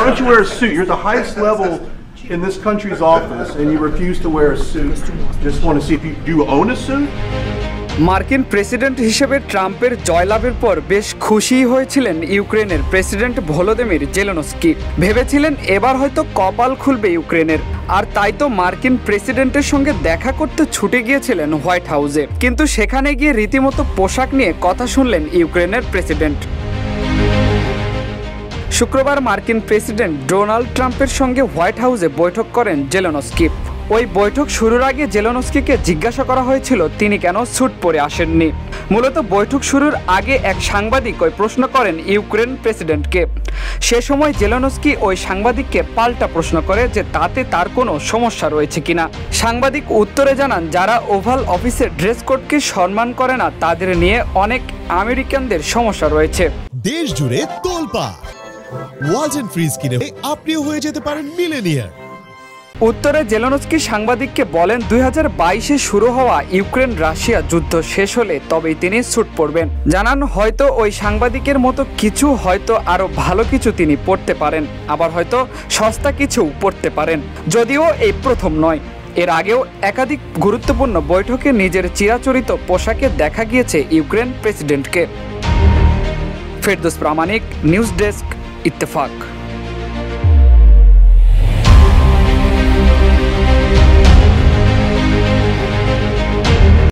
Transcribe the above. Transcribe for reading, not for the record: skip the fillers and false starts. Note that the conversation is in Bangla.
don't you wear a suit? You're at the highest level in this country's office and you refuse to wear a suit. Just want to see if you do own a suit? মার্কিন প্রেসিডেন্ট হিসেবে ট্রাম্পের জয়লাভের পর বেশ খুশি হয়েছিলেন ইউক্রেনের প্রেসিডেন্ট ভলোদিমির জেলেনস্কি। ভেবেছিলেন এবার হয়তো কপাল খুলবে ইউক্রেনের, আর তাই তো মার্কিন প্রেসিডেন্টের সঙ্গে দেখা করতে ছুটে গিয়েছিলেন হোয়াইট হাউসে। কিন্তু সেখানে গিয়ে রীতিমতো পোশাক নিয়ে কথা শুনলেন ইউক্রেনের প্রেসিডেন্ট। শুক্রবার মার্কিন প্রেসিডেন্ট ডোনাল্ড ট্রাম্পের সঙ্গে হোয়াইট হাউসে বৈঠক করেন জেলেনস্কি। ওই বৈঠক শুরুর আগে জেলেনস্কিকে জিজ্ঞাসা করা হয়েছিল তিনি কেন স্যুট পরে আসেননি। মূলত বৈঠক শুরুর আগে এক সাংবাদিক ওই প্রশ্ন করেন ইউক্রেন প্রেসিডেন্টকে। সে সময় জেলেনস্কি ওই সাংবাদিককে পাল্টা প্রশ্ন করে যে তাতে তার কোনো সমস্যা রয়েছে কিনা। সাংবাদিক উত্তরে জানান, যারা ওভাল অফিসের ড্রেস কোডকে সম্মান করে না তাদের নিয়ে অনেক আমেরিকানদের সমস্যা রয়েছে। দেশ জুড়ে তোলপাড় ওয়ালটন ফ্রিজ কিনে আপনিও হয়ে যেতে পারেন মিলেনিয়ার। উত্তরে জেলেনস্কি সাংবাদিককে বলেন 2022-এ শুরু হওয়া ইউক্রেন রাশিয়া যুদ্ধ শেষ হলে তবেই তিনি স্যুট পরবেন। জানান হয়তো ওই সাংবাদিকের মতো কিছু, হয়তো আরো ভালো কিছু তিনি পড়তে পারেন, আবার হয়তো সস্তা কিছু পড়তে পারেন, যদিও এই প্রথম নয়। এর আগেও একাধিক গুরুত্বপূর্ণ বৈঠকে নিজের চিরাচরিত পোশাকে দেখা গিয়েছে ইউক্রেন প্রেসিডেন্টকে। ফেরদৌস প্রামাণিক, নিউজ ডেস্ক, ইত্তেফাক।